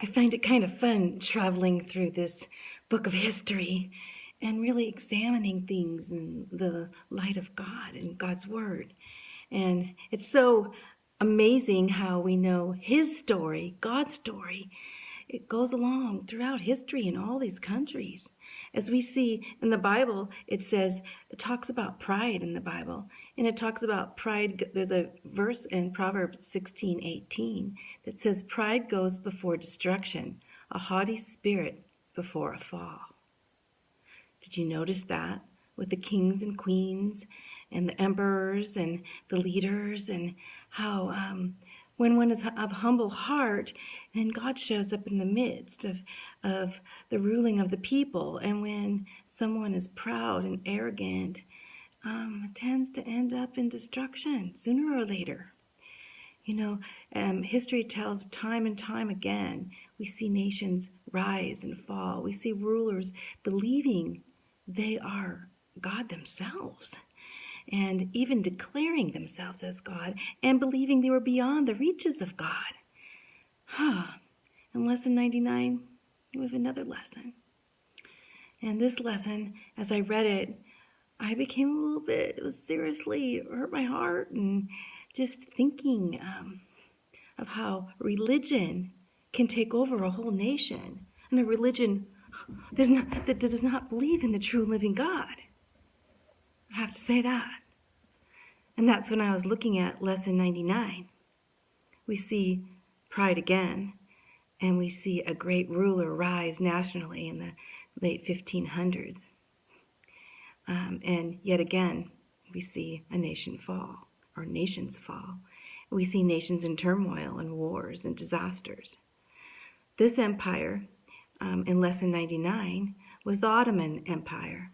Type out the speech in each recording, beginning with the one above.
I find it kind of fun traveling through this book of history and really examining things in the light of God and God's Word. And it's so amazing how we know His story, God's story. It goes along throughout history in all these countries. As we see in the Bible, it talks about pride in the Bible. And it talks about pride. There's a verse in Proverbs 16:18 that says, "Pride goes before destruction, a haughty spirit before a fall." Did you notice that with the kings and queens and the emperors and the leaders, and how when one is of humble heart, then God shows up in the midst of the ruling of the people. And when someone is proud and arrogant, it tends to end up in destruction sooner or later. History tells time and time again, we see nations rise and fall. We see rulers believing they are God themselves, and even declaring themselves as God and believing they were beyond the reaches of God. In lesson 99, we have another lesson. And this lesson, as I read it, I became a little bit, it was seriously hurt my heart, and just thinking of how religion can take over a whole nation, and a religion that does not believe in the true living God. I have to say that. And that's when I was looking at lesson 99. We see pride again, and we see a great ruler rise nationally in the late 1500s. And yet again, we see a nation fall, or nations fall. We see nations in turmoil and wars and disasters. This empire, in lesson 99, was the Ottoman Empire.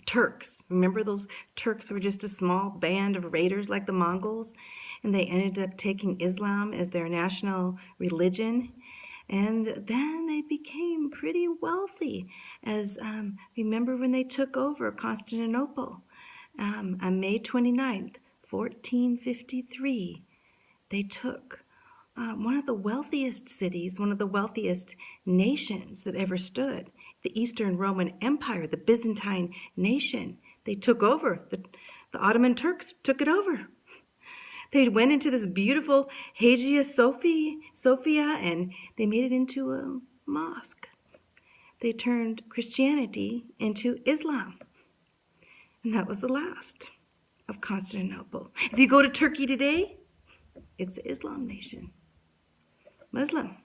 Turks. Remember, those Turks were just a small band of raiders like the Mongols, and they ended up taking Islam as their national religion. And then they became pretty wealthy, as remember when they took over Constantinople on May 29th, 1453. They took one of the wealthiest cities, one of the wealthiest nations that ever stood, the Eastern Roman Empire, the Byzantine nation. They took over. The Ottoman Turks took it over. They went into this beautiful Hagia Sophia, and they made it into a mosque. They turned Christianity into Islam. And that was the last of Constantinople. If you go to Turkey today, it's an Islam nation. Muslim.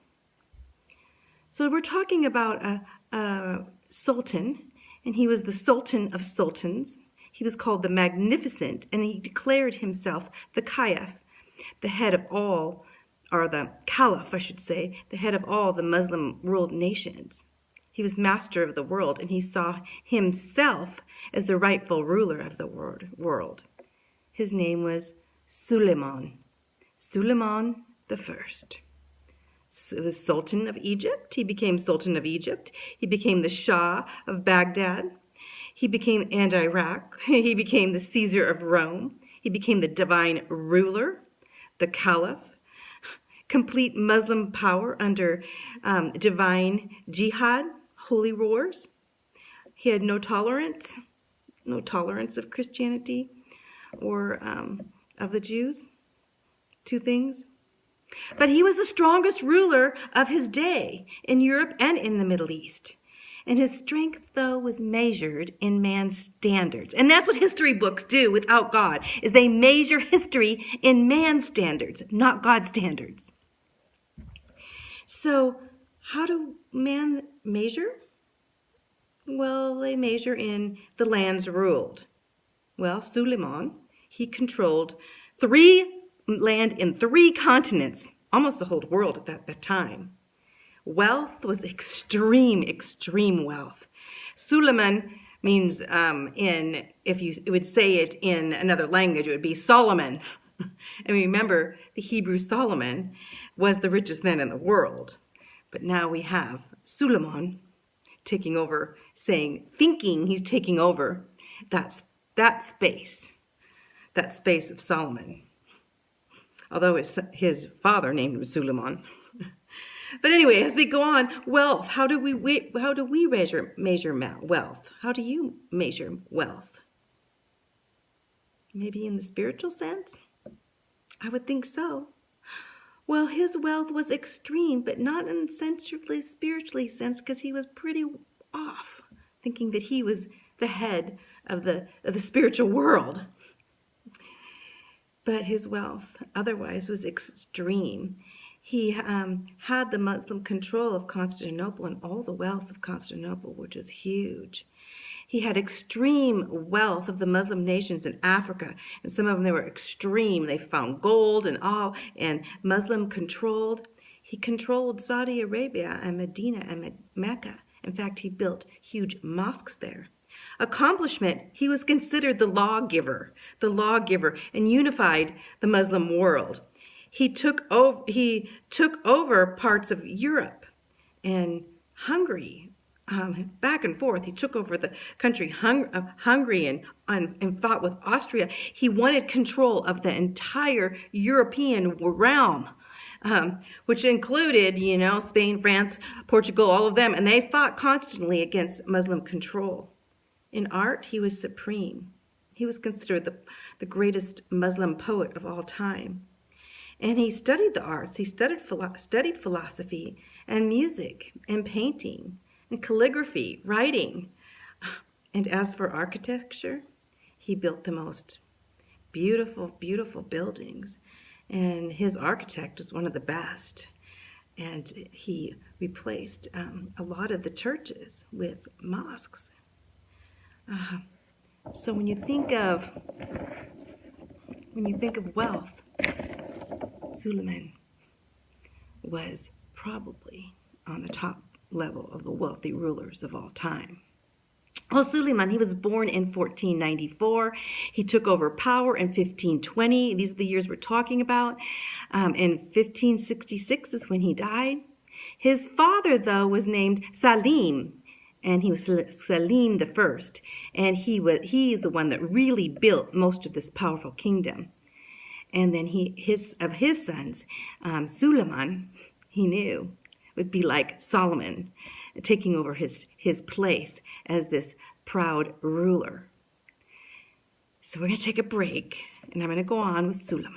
So we're talking about a sultan, and he was the sultan of sultans. He was called the Magnificent, and he declared himself the Caliph, the head of all, or the Caliph, I should say, the head of all the Muslim world nations. He was master of the world, and he saw himself as the rightful ruler of the world. His name was Suleyman the First. It was Sultan of Egypt. He became Sultan of Egypt. He became the Shah of Baghdad. He became Iraq. He became the Caesar of Rome. He became the divine ruler, the Caliph, complete Muslim power under divine jihad, holy wars. He had no tolerance of Christianity or of the Jews. Two things. But he was the strongest ruler of his day in Europe and in the Middle East. And his strength, though, was measured in man's standards. And that's what history books do without God, is they measure history in man's standards, not God's standards. So how do man measure? Well, they measure in the lands ruled. Well, Suleyman, he controlled land in 3 continents, almost the whole world at that time. Wealth was extreme wealth. Suleyman means, if you would say it in another language, it would be Solomon. And remember, the Hebrew Solomon was the richest man in the world. But now we have Suleyman taking over, thinking he's taking over that space of Solomon. Although his father named him Suleyman. But anyway, as we go on, wealth. How do we measure wealth? How do you measure wealth? Maybe in the spiritual sense? I would think so. Well, his wealth was extreme, but not in sensually, spiritually sense, because he was pretty off, thinking that he was the head of the spiritual world. But his wealth otherwise was extreme. He had the Muslim control of Constantinople and all the wealth of Constantinople, which was huge. He had extreme wealth of the Muslim nations in Africa, and some of them, they were extreme. They found gold and all, and Muslim controlled. He controlled Saudi Arabia and Medina and Mecca. In fact, he built huge mosques there. Accomplishment, he was considered the lawgiver, and unified the Muslim world. He took over parts of Europe and Hungary, back and forth. He took over the country of Hungary and fought with Austria. He wanted control of the entire European realm, which included, Spain, France, Portugal, all of them, and they fought constantly against Muslim control. In art, he was supreme. He was considered the greatest Muslim poet of all time. And he studied the arts. He studied philosophy and music and painting and calligraphy, writing. And as for architecture, he built the most beautiful, beautiful buildings. And his architect was one of the best. And he replaced a lot of the churches with mosques. So when you think of wealth, Suleyman was probably on the top level of the wealthy rulers of all time. Well, Suleyman, he was born in 1494. He took over power in 1520. These are the years we're talking about. In 1566 is when he died. His father, though, was named Salim, and he was Salim the First, and he is the one that really built most of this powerful kingdom. And then his sons, Suleyman, he knew would be like Solomon, taking over his place as this proud ruler. So we're going to take a break, and I'm going to go on with Suleyman.